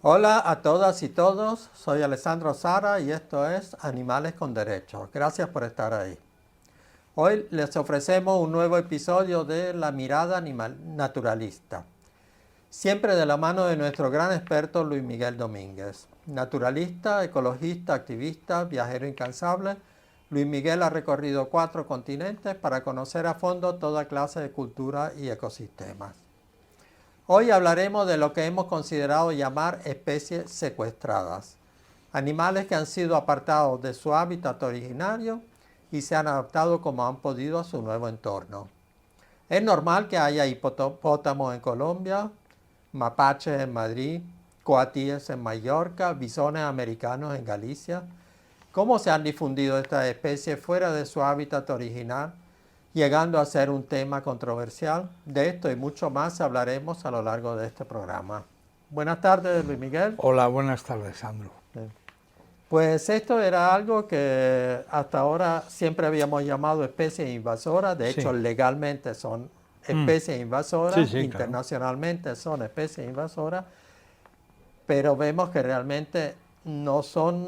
Hola a todas y todos, soy Alessandro Sara y esto es Animales con Derechos. Gracias por estar ahí. Hoy les ofrecemos un nuevo episodio de La Mirada Naturalista, siempre de la mano de nuestro gran experto Luis Miguel Domínguez. Naturalista, ecologista, activista, viajero incansable, Luis Miguel ha recorrido 4 continentes para conocer a fondo toda clase de cultura y ecosistemas. Hoy hablaremos de lo que hemos considerado llamar especies secuestradas, animales que han sido apartados de su hábitat originario y se han adaptado como han podido a su nuevo entorno. Es normal que haya hipopótamos en Colombia, mapaches en Madrid, coatíes en Mallorca, bisones americanos en Galicia. ¿Cómo se han difundido estas especies fuera de su hábitat original, llegando a ser un tema controversial? De esto y mucho más hablaremos a lo largo de este programa. Buenas tardes, Luis Miguel. Hola, buenas tardes, Sandro. Pues esto era algo que hasta ahora siempre habíamos llamado especies invasoras. De hecho, legalmente son especies invasoras, internacionalmente claro, son especies invasoras, pero vemos que realmente no son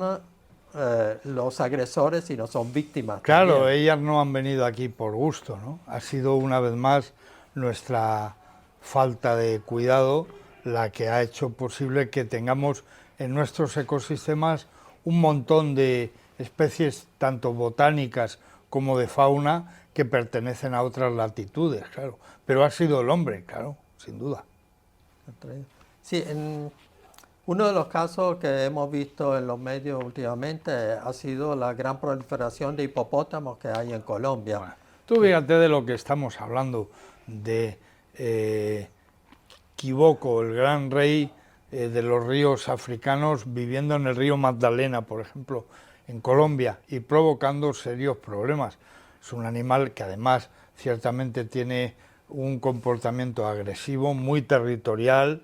los agresores, sino son víctimas. Claro, también. Ellas no han venido aquí por gusto, ¿no? Ha sido una vez más nuestra falta de cuidado la que ha hecho posible que tengamos en nuestros ecosistemas un montón de especies, tanto botánicas como de fauna, que pertenecen a otras latitudes, claro. Pero ha sido el hombre, claro, sin duda. Sí, uno de los casos que hemos visto en los medios últimamente ha sido la gran proliferación de hipopótamos que hay en Colombia. Bueno, tú fíjate de lo que estamos hablando, de Quiboko, el gran rey de los ríos africanos, viviendo en el río Magdalena, por ejemplo, en Colombia, y provocando serios problemas. Es un animal que además ciertamente tiene un comportamiento agresivo, muy territorial.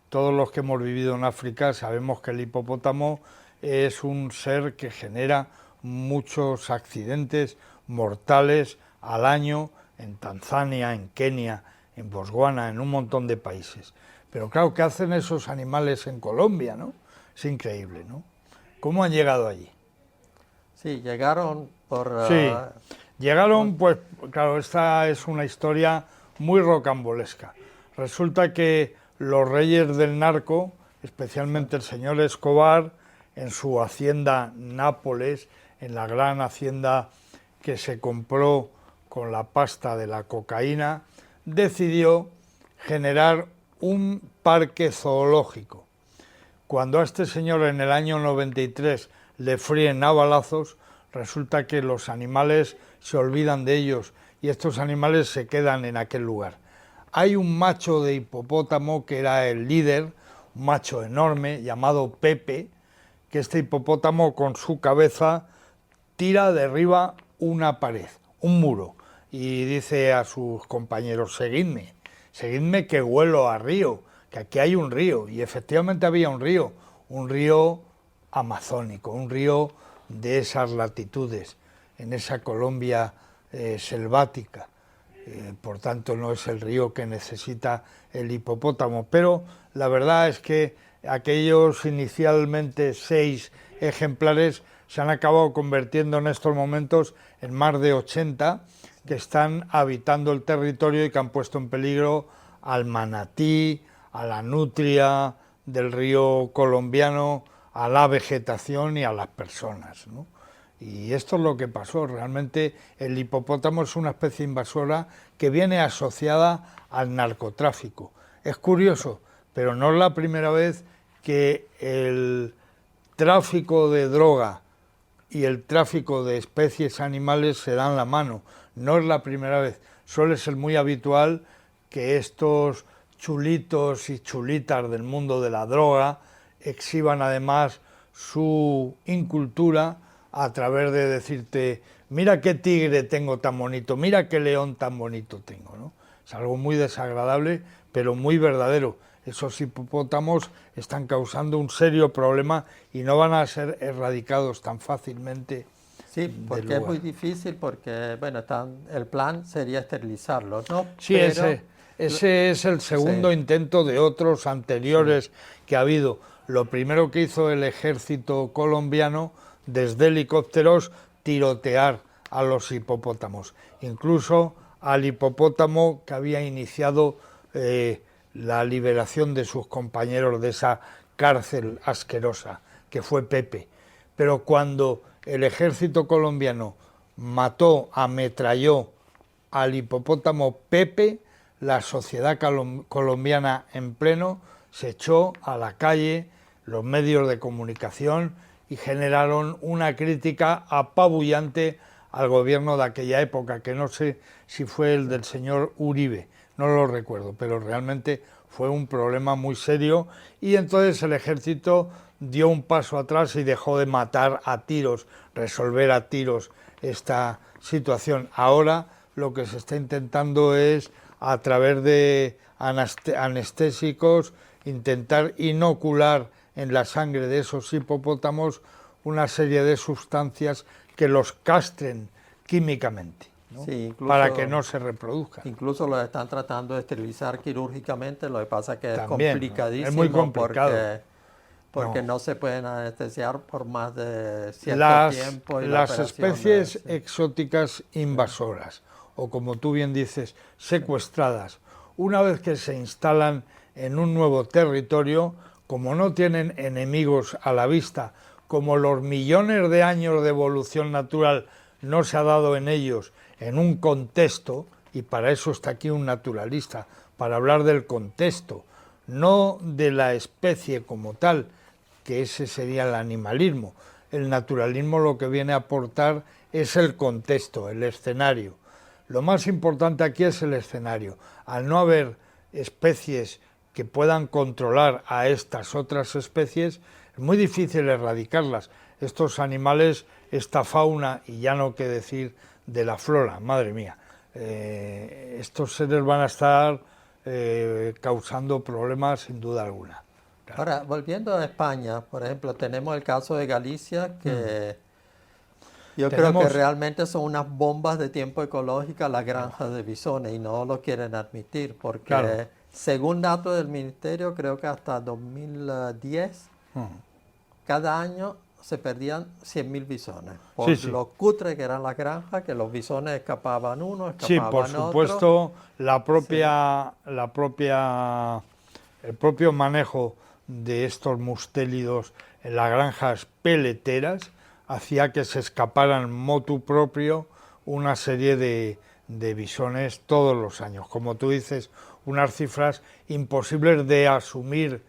Todos los que hemos vivido en África sabemos que el hipopótamo es un ser que genera muchos accidentes mortales al año en Tanzania, en Kenia, en Botswana, en un montón de países. Pero claro, ¿qué hacen esos animales en Colombia, no? Es increíble, ¿no? ¿Cómo han llegado allí? Sí, llegaron por... Sí, llegaron, pues, claro, esta es una historia muy rocambolesca. Resulta que los reyes del narco, especialmente el señor Escobar, en su hacienda Nápoles, en la gran hacienda que se compró con la pasta de la cocaína, decidió generar un parque zoológico. Cuando a este señor en el año 93 le fríen a balazos, resulta que los animales se olvidan de ellos y estos animales se quedan en aquel lugar. Hay un macho de hipopótamo que era el líder, un macho enorme llamado Pepe, que este hipopótamo con su cabeza tira derriba una pared, un muro, y dice a sus compañeros: seguidme, seguidme que huelo a río, que aquí hay un río. Y efectivamente había un río amazónico, un río de esas latitudes, en esa Colombia selvática. Por tanto, no es el río que necesita el hipopótamo, pero la verdad es que aquellos inicialmente 6 ejemplares se han acabado convirtiendo en estos momentos en más de 80 que están habitando el territorio y que han puesto en peligro al manatí, a la nutria del río colombiano, a la vegetación y a las personas, ¿no? Y esto es lo que pasó. Realmente el hipopótamo es una especie invasora que viene asociada al narcotráfico. Es curioso, pero no es la primera vez que el tráfico de droga y el tráfico de especies animales se dan la mano. No es la primera vez. Suele ser muy habitual que estos chulitos y chulitas del mundo de la droga exhiban además su incultura a través de decirte: mira qué tigre tengo tan bonito, mira qué león tan bonito tengo, ¿no? Es algo muy desagradable, pero muy verdadero. Esos hipopótamos están causando un serio problema y no van a ser erradicados tan fácilmente. Sí, porque es muy difícil, porque bueno, el plan sería esterilizarlos, ¿no? Sí, pero ese es el segundo intento de otros anteriores que ha habido. lo primero que hizo el ejército colombiano, desde helicópteros, tirotear a los hipopótamos, incluso al hipopótamo que había iniciado la liberación de sus compañeros de esa cárcel asquerosa, que fue Pepe. Pero cuando el ejército colombiano mató, ametralló al hipopótamo Pepe, la sociedad colombiana en pleno se echó a la calle, los medios de comunicación, y generaron una crítica apabullante al gobierno de aquella época, que no sé si fue el del señor Uribe, no lo recuerdo, pero realmente fue un problema muy serio, y entonces el ejército dio un paso atrás y dejó de matar a tiros, resolver a tiros esta situación. Ahora lo que se está intentando es, a través de anestésicos, intentar inocular en la sangre de esos hipopótamos una serie de sustancias que los castren químicamente, ¿no? Sí, incluso, para que no se reproduzcan. Incluso lo están tratando de esterilizar quirúrgicamente, lo que pasa es que También, es complicadísimo, es muy complicado. porque no se pueden anestesiar por más de cierto tiempo. Y las especies exóticas invasoras, o como tú bien dices, secuestradas, una vez que se instalan en un nuevo territorio, como no tienen enemigos a la vista, como los millones de años de evolución natural no se ha dado en ellos en un contexto, y para eso está aquí un naturalista, para hablar del contexto, no de la especie como tal, que ese sería el animalismo. El naturalismo lo que viene a aportar es el contexto, el escenario. Lo más importante aquí es el escenario. Al no haber especies que puedan controlar a estas otras especies, es muy difícil erradicarlas. Estos animales, esta fauna, y ya no qué decir de la flora, madre mía, estos seres van a estar causando problemas sin duda alguna. Claro. Ahora, volviendo a España, por ejemplo, tenemos el caso de Galicia, que yo creo que realmente son unas bombas de tiempo ecológica las granjas de bisones, y no lo quieren admitir, porque según datos del ministerio, creo que hasta 2010, cada año se perdían 100.000 bisones, por lo cutre que eran las granjas, que los bisones escapaban uno, escapaban otro. Sí, por supuesto, el propio manejo de estos mustélidos en las granjas peleteras hacía que se escaparan motu propio una serie de bisones todos los años. Como tú dices, unas cifras imposibles de asumir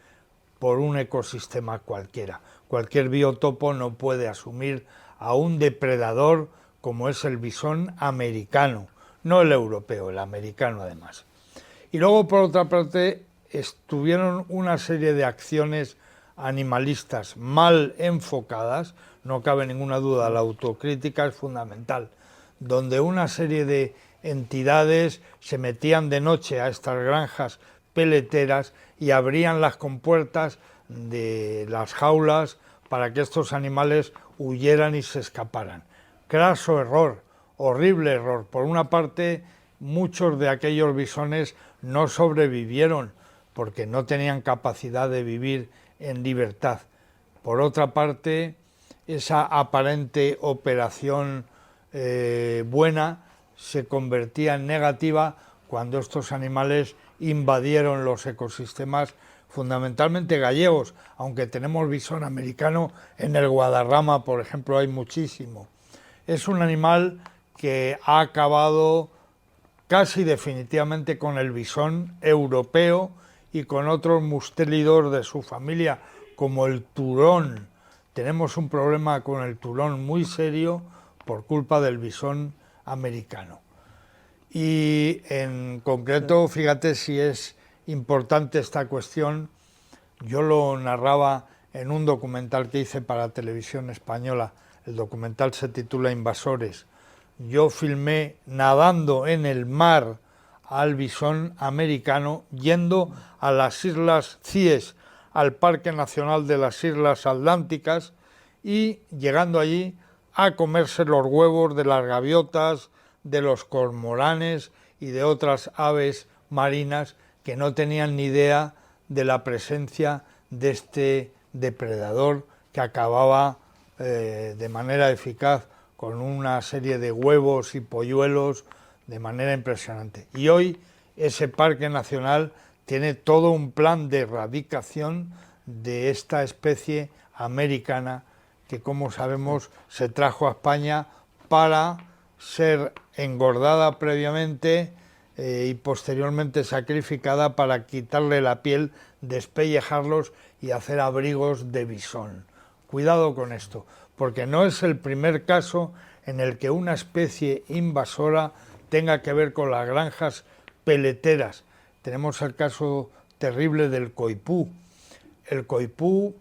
por un ecosistema cualquiera. Cualquier biotopo no puede asumir a un depredador como es el bisón americano, no el europeo, el americano además. Y luego, por otra parte, estuvieron una serie de acciones animalistas mal enfocadas, no cabe ninguna duda, la autocrítica es fundamental, donde una serie de entidades se metían de noche a estas granjas peleteras y abrían las compuertas de las jaulas para que estos animales huyeran y se escaparan. Craso error, horrible error. Por una parte, muchos de aquellos bisones no sobrevivieron porque no tenían capacidad de vivir en libertad. Por otra parte, esa aparente operación buena se convertía en negativa cuando estos animales invadieron los ecosistemas, fundamentalmente gallegos, aunque tenemos bisón americano en el Guadarrama, por ejemplo, hay muchísimo. Es un animal que ha acabado casi definitivamente con el bisón europeo y con otros mustélidos de su familia, como el turón. Tenemos un problema con el turón muy serio por culpa del bisón americano. Y en concreto, fíjate si es importante esta cuestión, yo lo narraba en un documental que hice para Televisión Española, el documental se titula Invasores. Yo filmé nadando en el mar al bisón americano, yendo a las Islas Cíes, al Parque Nacional de las Islas Atlánticas, y llegando allí a comerse los huevos de las gaviotas, de los cormoranes y de otras aves marinas que no tenían ni idea de la presencia de este depredador que acababa de manera eficaz con una serie de huevos y polluelos de manera impresionante. Y hoy ese parque nacional tiene todo un plan de erradicación de esta especie americana que, como sabemos, se trajo a España para ser engordada previamente y posteriormente sacrificada para quitarle la piel, despellejarlos y hacer abrigos de bisón. Cuidado con esto, porque no es el primer caso en el que una especie invasora tenga que ver con las granjas peleteras. Tenemos el caso terrible del coipú. El coipú,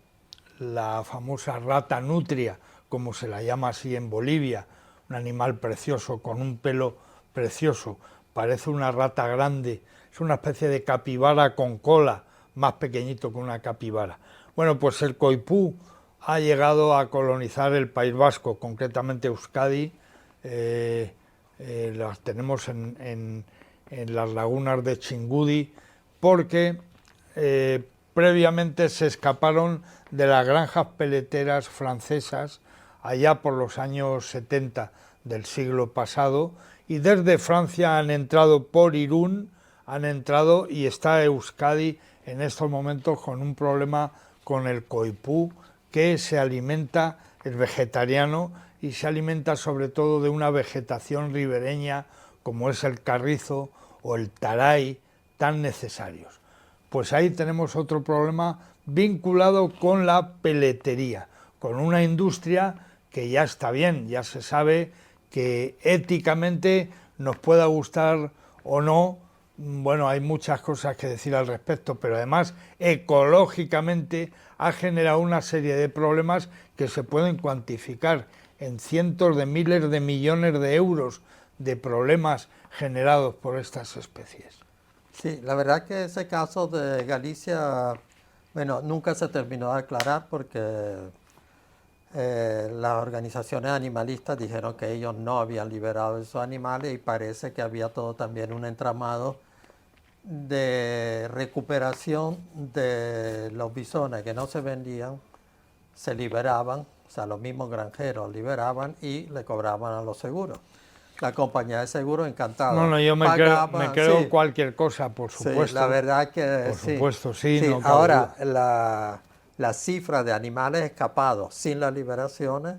la famosa rata nutria, como se la llama así en Bolivia, un animal precioso con un pelo precioso, parece una rata grande, es una especie de capibara con cola, más pequeñito que una capibara. Bueno, pues el coipú ha llegado a colonizar el País Vasco, concretamente Euskadi. Las tenemos en las lagunas de Txingudi, porque previamente se escaparon de las granjas peleteras francesas allá por los años 70 del siglo pasado, y desde Francia han entrado por Irún, y está Euskadi en estos momentos con un problema con el coipú, que se alimenta, es vegetariano y se alimenta sobre todo de una vegetación ribereña como es el carrizo o el taray, tan necesarios. Pues ahí tenemos otro problema vinculado con la peletería, con una industria que ya está bien, ya se sabe que éticamente nos pueda gustar o no. Bueno, hay muchas cosas que decir al respecto, pero además ecológicamente ha generado una serie de problemas que se pueden cuantificar en cientos de miles de millones de euros de problemas generados por estas especies. Sí, la verdad que ese caso de Galicia, bueno, nunca se terminó de aclarar porque las organizaciones animalistas dijeron que ellos no habían liberado esos animales y parece que había todo también un entramado de recuperación de los bisones que no se vendían, se liberaban, o sea, los mismos granjeros liberaban y le cobraban a los seguros. La compañía de seguros encantada. No, yo me creo sí, cualquier cosa, por supuesto. Sí, la verdad que por sí. Supuesto, sí, sí. No ahora, la cifra de animales escapados sin las liberaciones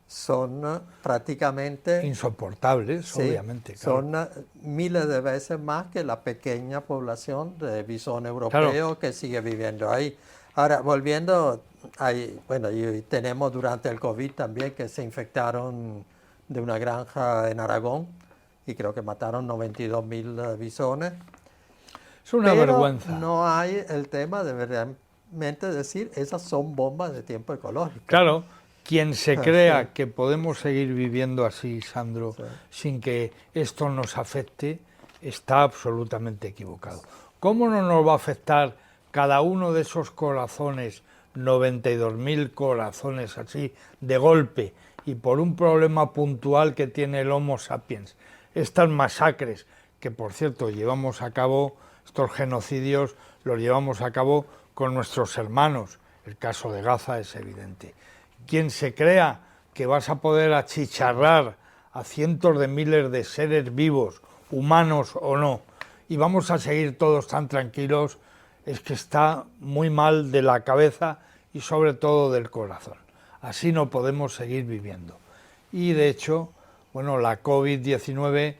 son prácticamente insoportables, sí, obviamente. Claro. Son miles de veces más que la pequeña población de bisón europeo claro. que sigue viviendo ahí. Ahora, volviendo ahí, bueno, y tenemos durante el COVID también que se infectaron de una granja en Aragón y creo que mataron 92.000 bisones. Es una Pero vergüenza. No hay el tema de realmente decir esas son bombas de tiempo ecológico. Claro, quien se crea que podemos seguir viviendo así, Sandro, sin que esto nos afecte, está absolutamente equivocado. ¿Cómo no nos va a afectar cada uno de esos corazones, 92.000 corazones así, de golpe, y por un problema puntual que tiene el Homo sapiens? Estas masacres, que por cierto llevamos a cabo, estos genocidios los llevamos a cabo con nuestros hermanos, el caso de Gaza es evidente. Quien se crea que vas a poder achicharrar a cientos de miles de seres vivos, humanos o no, y vamos a seguir todos tan tranquilos, es que está muy mal de la cabeza y sobre todo del corazón. Así no podemos seguir viviendo. Y de hecho, bueno, la COVID-19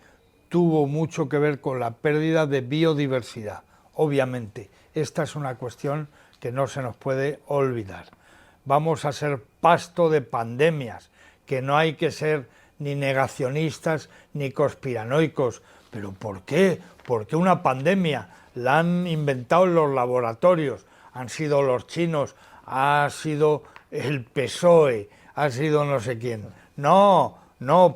tuvo mucho que ver con la pérdida de biodiversidad. Obviamente, esta es una cuestión que no se nos puede olvidar. Vamos a ser pasto de pandemias, que no hay que ser ni negacionistas ni conspiranoicos. ¿Pero por qué? ¿Por qué una pandemia? La han inventado en los laboratorios, han sido los chinos, ha sido el PSOE, ha sido no sé quién. No,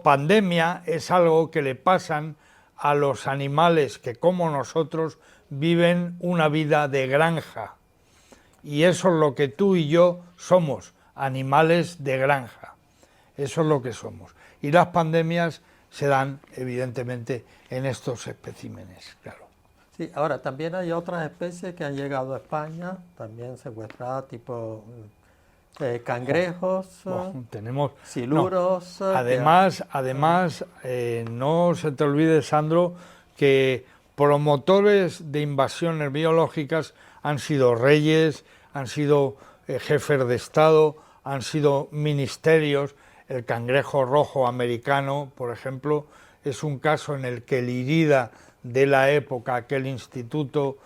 pandemia es algo que le pasan a los animales que, como nosotros, viven una vida de granja. Y eso es lo que tú y yo somos, animales de granja. Eso es lo que somos. Y las pandemias se dan, evidentemente, en estos especímenes, claro. Sí, ahora también hay otras especies que han llegado a España, también secuestradas, tipo cangrejos, Tenemos, no, siluros, no se te olvide, Sandro, que promotores de invasiones biológicas han sido reyes, han sido jefes de Estado, han sido ministerios. El cangrejo rojo americano, por ejemplo, es un caso en el que el IRIDA de la época, aquel instituto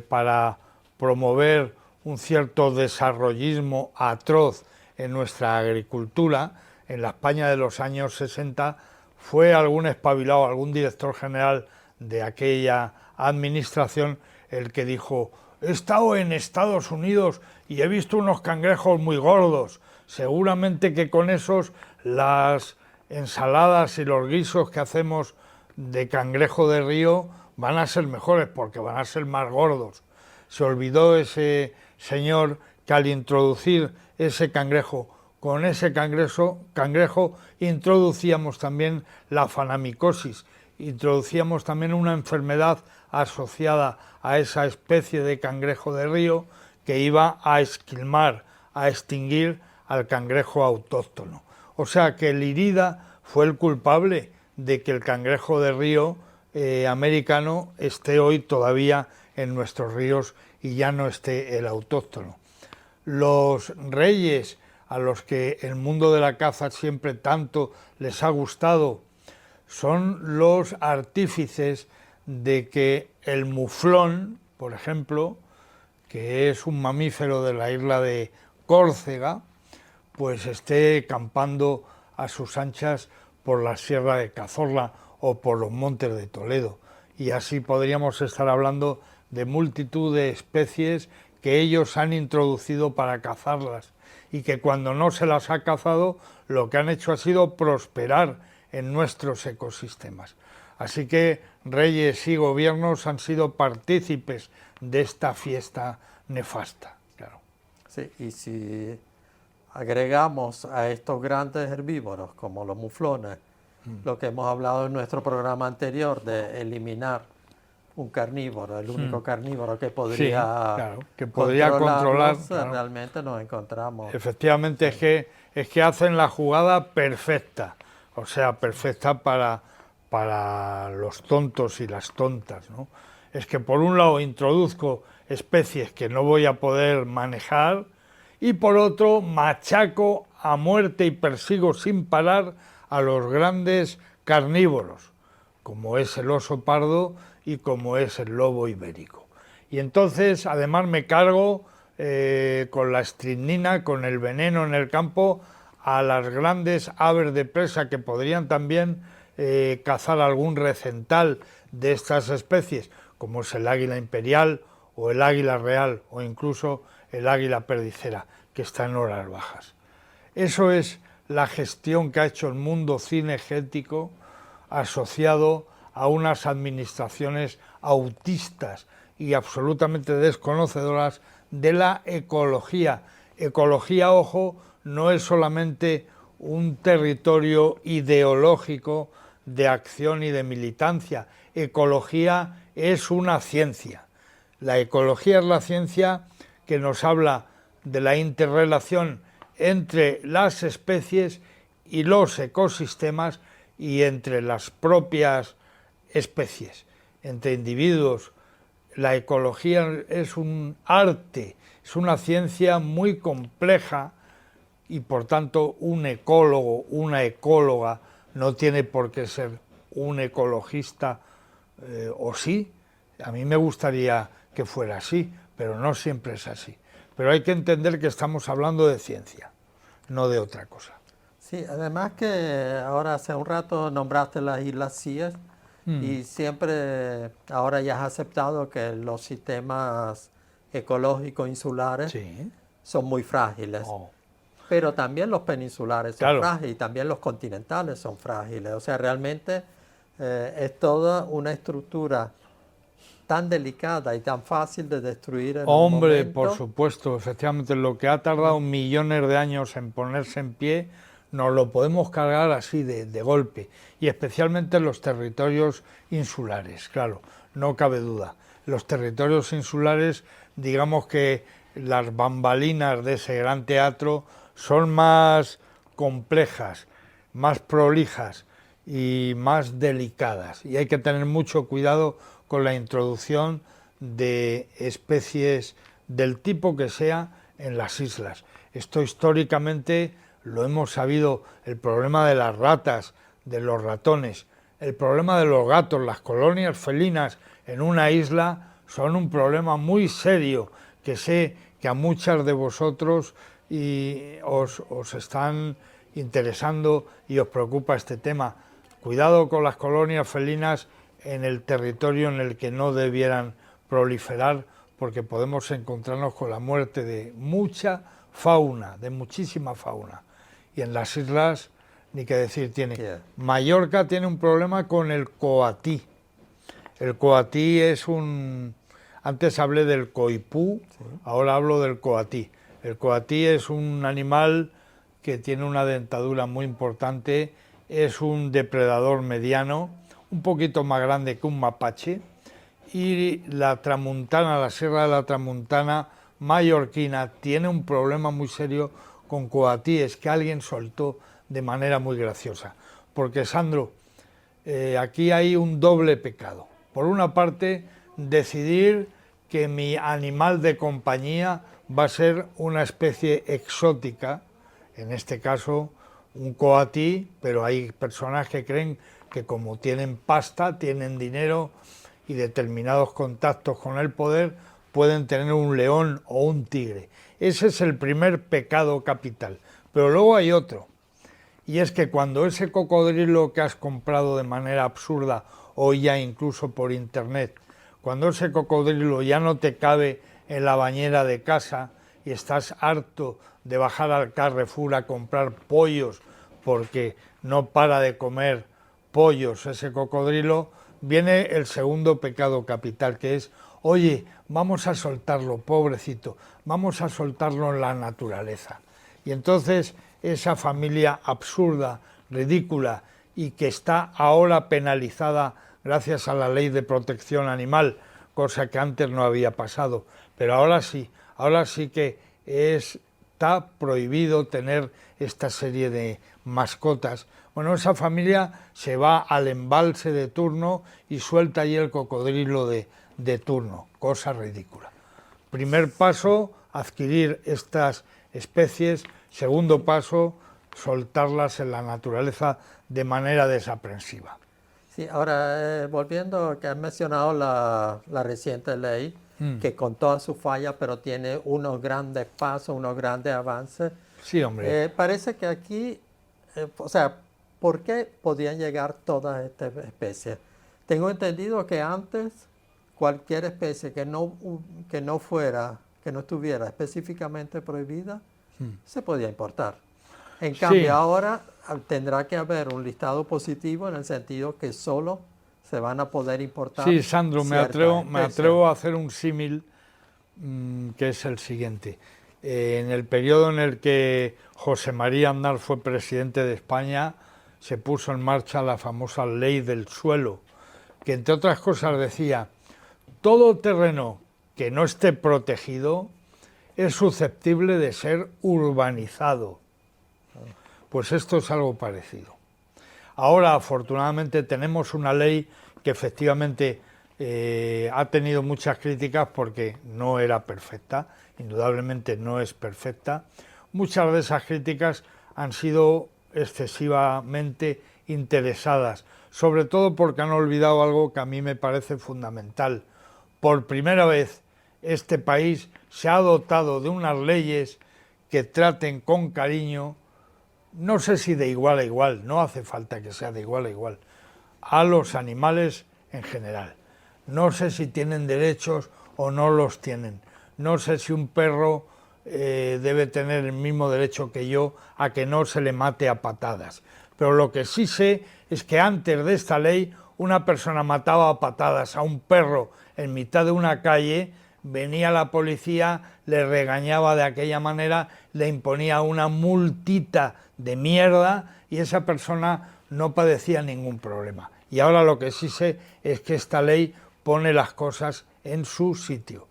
para promover un cierto desarrollismo atroz en nuestra agricultura, en la España de los años 60, fue algún espabilado, algún director general de aquella administración el que dijo: he estado en Estados Unidos y he visto unos cangrejos muy gordos, seguramente que con esos las ensaladas y los guisos que hacemos de cangrejo de río van a ser mejores porque van a ser más gordos. Se olvidó ese señor que al introducir ese cangrejo, con ese cangrejo introducíamos también la fanamicosis, introducíamos también una enfermedad asociada a esa especie de cangrejo de río que iba a esquilmar, a extinguir al cangrejo autóctono. O sea que el IRIDA fue el culpable de que el cangrejo de río americano esté hoy todavía en nuestros ríos y ya no esté el autóctono. Los reyes a los que el mundo de la caza siempre tanto les ha gustado son los artífices de que el muflón, por ejemplo, que es un mamífero de la isla de Córcega, pues esté campando a sus anchas por la Sierra de Cazorla o por los montes de Toledo. Y así podríamos estar hablando de multitud de especies que ellos han introducido para cazarlas y que cuando no se las ha cazado lo que han hecho ha sido prosperar en nuestros ecosistemas. Así que reyes y gobiernos han sido partícipes de esta fiesta nefasta. Claro. Sí, y si agregamos a estos grandes herbívoros como los muflones, lo que hemos hablado en nuestro programa anterior de eliminar un carnívoro, el único carnívoro que podría, sí, claro, que podría controlar, claro. Realmente nos encontramos. Efectivamente, sí. es que hacen la jugada perfecta, o sea, perfecta para los tontos y las tontas, ¿no? Es que por un lado introduzco especies que no voy a poder manejar y por otro machaco a muerte y persigo sin parar a los grandes carnívoros, como es el oso pardo y como es el lobo ibérico. Y entonces, además, me cargo con la estricnina, con el veneno en el campo, a las grandes aves de presa que podrían también cazar algún recental de estas especies, como es el águila imperial o el águila real o incluso el águila perdicera, que está en horas bajas. Eso es la gestión que ha hecho el mundo cinegético asociado a unas administraciones autistas y absolutamente desconocedoras de la ecología. Ecología, ojo, no es solamente un territorio ideológico de acción y de militancia. Ecología es una ciencia. La ecología es la ciencia que nos habla de la interrelación entre las especies y los ecosistemas y entre las propias especies, entre individuos. La ecología es un arte, es una ciencia muy compleja y por tanto un ecólogo, una ecóloga no tiene por qué ser un ecologista o sí. A mí me gustaría que fuera así, pero no siempre es así. Pero hay que entender que estamos hablando de ciencia, no de otra cosa. Sí, además que ahora hace un rato nombraste las Islas Cíes y siempre ahora ya has aceptado que los sistemas ecológicos insulares son muy frágiles. Pero también los peninsulares son frágiles y también los continentales son frágiles. O sea, realmente es toda una estructura tan delicada y tan fácil de destruir en un momento. Por supuesto, efectivamente, lo que ha tardado millones de años en ponerse en pie, nos lo podemos cargar así de golpe, y especialmente en los territorios insulares, claro. no cabe duda. Los territorios insulares, digamos que las bambalinas de ese gran teatro son más complejas, más prolijas y más delicadas, y hay que tener mucho cuidado con la introducción de especies del tipo que sea en las islas. Esto históricamente lo hemos sabido, el problema de las ratas, de los ratones, el problema de los gatos, las colonias felinas en una isla son un problema muy serio, que sé que a muchas de vosotros os están interesando y os preocupa este tema. Cuidado con las colonias felinas en el territorio en el que no debieran proliferar, porque podemos encontrarnos con la muerte de mucha fauna, de muchísima fauna. Y en las islas, ni que decir tiene. Mallorca tiene un problema con el coatí. El coatí es un... Antes hablé del coipú, sí. Ahora hablo del coatí. El coatí es un animal que tiene una dentadura muy importante, es un depredador mediano, un poquito más grande que un mapache, y la Tramuntana, la Sierra de la Tramuntana mallorquina, tiene un problema muy serio con coatíes que alguien soltó de manera muy graciosa. Porque, Sandro, aquí hay un doble pecado. Por una parte, decidir que mi animal de compañía va a ser una especie exótica, en este caso un coatí, pero hay personas que creen que como tienen pasta, tienen dinero y determinados contactos con el poder, pueden tener un león o un tigre. Ese es el primer pecado capital. Pero luego hay otro, y es que cuando ese cocodrilo que has comprado de manera absurda o ya incluso por internet, cuando ese cocodrilo ya no te cabe en la bañera de casa y estás harto de bajar al Carrefour a comprar pollos porque no para de comer pollos ese cocodrilo, viene el segundo pecado capital, que es, oye, vamos a soltarlo, pobrecito, vamos a soltarlo en la naturaleza. Y entonces esa familia absurda, ridícula y que está ahora penalizada gracias a la ley de protección animal, cosa que antes no había pasado, pero ahora sí que está prohibido tener esta serie de mascotas. Bueno, esa familia se va al embalse de turno y suelta allí el cocodrilo de turno, cosa ridícula. Primer paso, adquirir estas especies. Segundo paso, soltarlas en la naturaleza de manera desaprensiva. Sí, ahora volviendo, que has mencionado la reciente ley, que con todas sus fallas, pero tiene unos grandes pasos, unos grandes avances. Sí, hombre. Parece que aquí, o sea, ¿por qué podían llegar todas estas especies? Tengo entendido que antes cualquier especie que no estuviera específicamente prohibida, se podía importar. En cambio, ahora tendrá que haber un listado positivo en el sentido que solo se van a poder importar. Sí, Sandro, me atrevo a hacer un símil que es el siguiente. En el periodo en el que José María Aznar fue presidente de España, se puso en marcha la famosa ley del suelo, que entre otras cosas decía, todo terreno que no esté protegido es susceptible de ser urbanizado. Pues esto es algo parecido. Ahora, afortunadamente, tenemos una ley que efectivamente ha tenido muchas críticas porque no era perfecta, indudablemente no es perfecta. Muchas de esas críticas han sido excesivamente interesadas, sobre todo porque han olvidado algo que a mí me parece fundamental. Por primera vez, este país se ha dotado de unas leyes que traten con cariño, no sé si de igual a igual, no hace falta que sea de igual a igual, a los animales en general. No sé si tienen derechos o no los tienen. No sé si un perro debe tener el mismo derecho que yo a que no se le mate a patadas. Pero lo que sí sé es que antes de esta ley una persona mataba a patadas a un perro en mitad de una calle, venía la policía, le regañaba de aquella manera, le imponía una multita de mierda y esa persona no padecía ningún problema. Y ahora lo que sí sé es que esta ley pone las cosas en su sitio,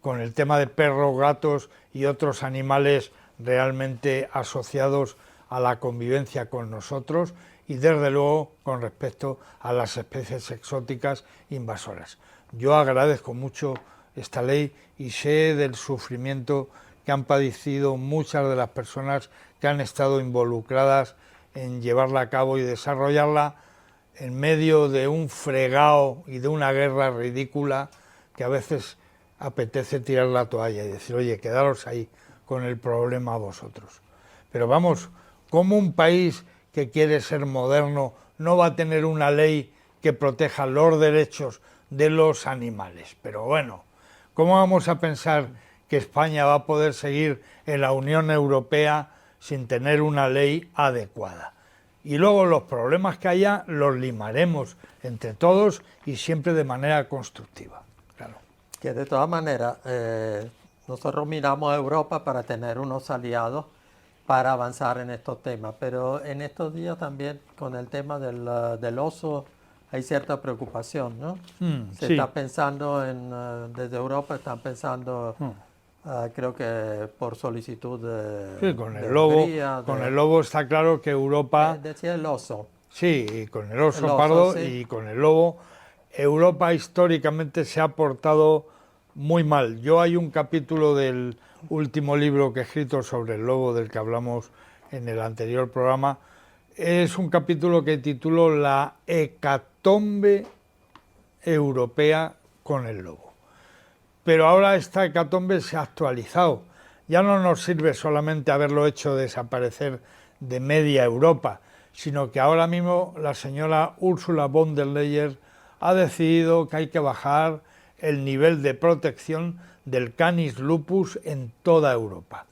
con el tema de perros, gatos y otros animales realmente asociados a la convivencia con nosotros y desde luego con respecto a las especies exóticas invasoras. Yo agradezco mucho esta ley y sé del sufrimiento que han padecido muchas de las personas que han estado involucradas en llevarla a cabo y desarrollarla en medio de un fregado y de una guerra ridícula que a veces apetece tirar la toalla y decir, oye, quedaros ahí con el problema vosotros. Pero vamos, ¿cómo un país que quiere ser moderno no va a tener una ley que proteja los derechos de los animales? Pero bueno, ¿cómo vamos a pensar que España va a poder seguir en la Unión Europea sin tener una ley adecuada? Y luego los problemas que haya los limaremos entre todos y siempre de manera constructiva. Claro. Que de todas maneras, nosotros miramos a Europa para tener unos aliados para avanzar en estos temas, pero en estos días también con el tema del oso hay cierta preocupación, ¿no? Se sí. está pensando desde Europa están pensando, creo que por solicitud de, Sí, con el de lobo, Hungría, con el lobo está claro que Europa, decía el oso. sí, y con el oso El oso, pardo sí. y con el lobo, Europa históricamente se ha portado muy mal. Yo hay un capítulo del último libro que he escrito sobre el lobo del que hablamos en el anterior programa. Es un capítulo que titulo La hecatombe europea con el lobo. Pero ahora esta hecatombe se ha actualizado. Ya no nos sirve solamente haberlo hecho desaparecer de media Europa, sino que ahora mismo la señora Ursula von der Leyen ha decidido que hay que bajar el nivel de protección del Canis lupus en toda Europa.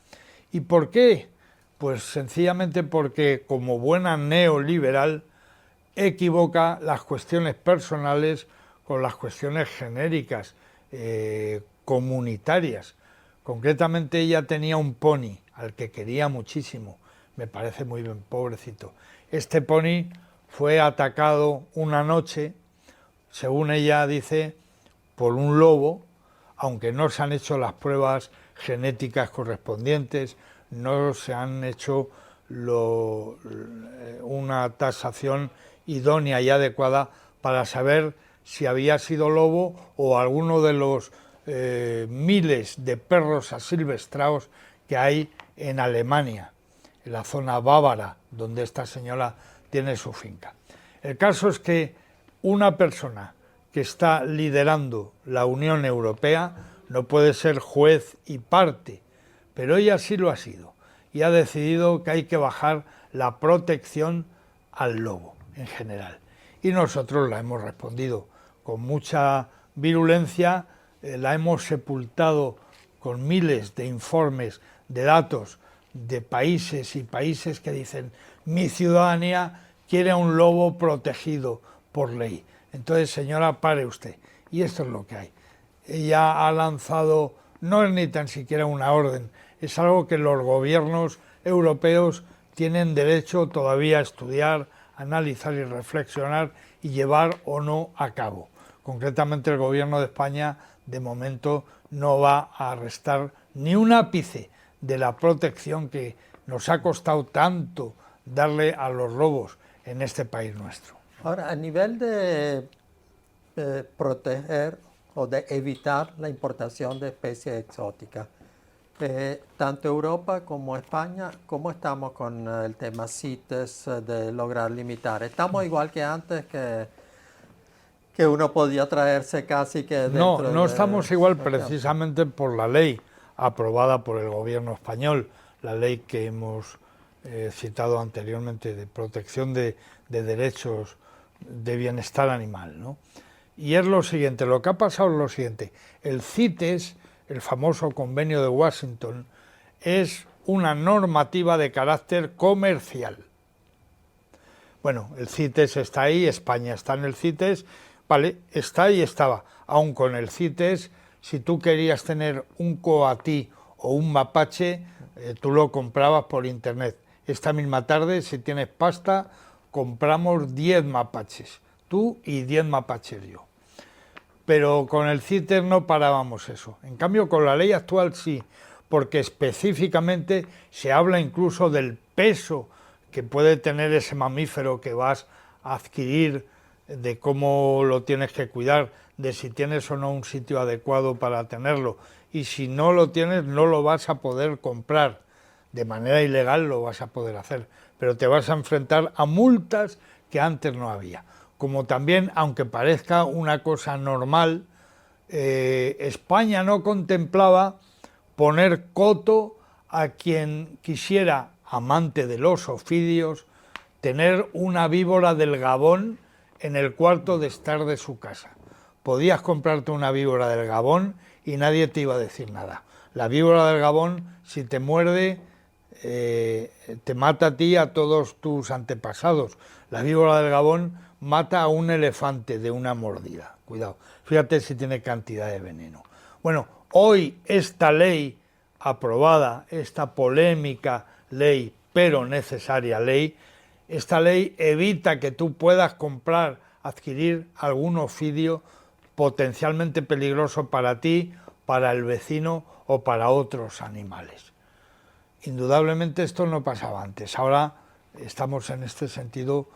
¿Y por qué? Pues sencillamente porque, como buena neoliberal, equivoca las cuestiones personales con las cuestiones genéricas, comunitarias. Concretamente ella tenía un pony al que quería muchísimo, me parece muy bien, pobrecito. Este pony fue atacado una noche, según ella dice, por un lobo, aunque no se han hecho las pruebas genéticas correspondientes, no se han hecho una tasación idónea y adecuada para saber si había sido lobo o alguno de los miles de perros asilvestrados que hay en Alemania, en la zona bávara, donde esta señora tiene su finca. El caso es que una persona que está liderando la Unión Europea no puede ser juez y parte, pero ella sí lo ha sido y ha decidido que hay que bajar la protección al lobo en general. Y nosotros la hemos respondido con mucha virulencia, la hemos sepultado con miles de informes, de datos de países y países que dicen mi ciudadanía quiere a un lobo protegido por ley. Entonces, señora, pare usted. Y esto es lo que hay. Ella ha lanzado, no es ni tan siquiera una orden, es algo que los gobiernos europeos tienen derecho todavía a estudiar, analizar y reflexionar y llevar o no a cabo. Concretamente el gobierno de España de momento no va a restar ni un ápice de la protección que nos ha costado tanto darle a los lobos en este país nuestro. Ahora, a nivel de proteger o de evitar la importación de especies exóticas, tanto Europa como España, ¿cómo estamos con el tema CITES de lograr limitar? ¿Estamos igual que antes que uno podía traerse casi que dentro No estamos igual precisamente por la ley aprobada por el gobierno español, la ley que hemos citado anteriormente de protección de derechos de bienestar animal, ¿no? Y es lo siguiente, lo que ha pasado es lo siguiente, el CITES, el famoso convenio de Washington, es una normativa de carácter comercial. Bueno, el CITES está ahí, España está en el CITES, vale, está y estaba. Aun con el CITES, si tú querías tener un coatí o un mapache, tú lo comprabas por internet. Esta misma tarde, si tienes pasta, compramos 10 mapaches, tú y 10 mapaches yo. pero con el CITES no parábamos eso. En cambio, con la ley actual sí, porque específicamente se habla incluso del peso que puede tener ese mamífero que vas a adquirir, de cómo lo tienes que cuidar, de si tienes o no un sitio adecuado para tenerlo, y si no lo tienes no lo vas a poder comprar. De manera ilegal lo vas a poder hacer, pero te vas a enfrentar a multas que antes no había. Como también, aunque parezca una cosa normal, España no contemplaba poner coto a quien quisiera, amante de los ofidios, tener una víbora del Gabón en el cuarto de estar de su casa. Podías comprarte una víbora del Gabón y nadie te iba a decir nada. La víbora del Gabón, si te muerde, te mata a ti y a todos tus antepasados. La víbora del Gabón mata a un elefante de una mordida. Cuidado, fíjate si tiene cantidad de veneno. Bueno, hoy esta ley aprobada, esta polémica ley, pero necesaria ley, esta ley evita que tú puedas comprar, adquirir algún ofidio potencialmente peligroso para ti, para el vecino o para otros animales. Indudablemente esto no pasaba antes, ahora estamos en este sentido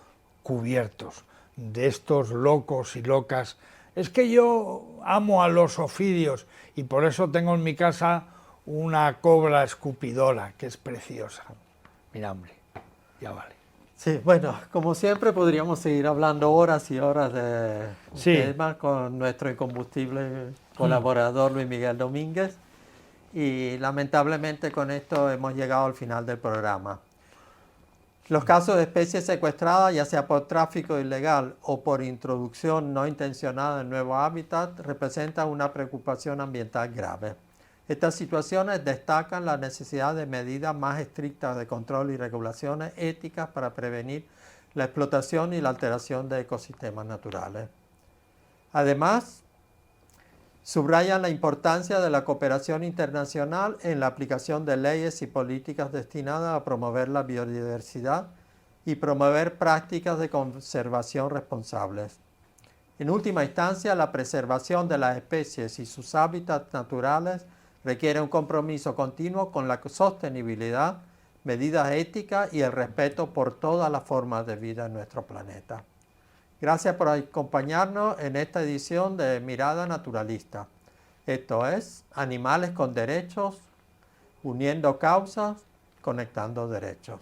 cubiertos de estos locos y locas. Es que yo amo a los ofidios y por eso tengo en mi casa una cobra escupidora que es preciosa. Mira, hombre, ya vale. Sí, bueno, como siempre podríamos seguir hablando horas y horas de temas con nuestro incombustible colaborador Luis Miguel Domínguez. Y lamentablemente con esto hemos llegado al final del programa. Los casos de especies secuestradas, ya sea por tráfico ilegal o por introducción no intencionada en nuevo hábitat, representan una preocupación ambiental grave. Estas situaciones destacan la necesidad de medidas más estrictas de control y regulaciones éticas para prevenir la explotación y la alteración de ecosistemas naturales. Además, subrayan la importancia de la cooperación internacional en la aplicación de leyes y políticas destinadas a promover la biodiversidad y promover prácticas de conservación responsables. En última instancia, la preservación de las especies y sus hábitats naturales requiere un compromiso continuo con la sostenibilidad, medidas éticas y el respeto por todas las formas de vida en nuestro planeta. Gracias por acompañarnos en esta edición de Mirada Naturalista. Esto es Animales con Derechos, uniendo causas, conectando derechos.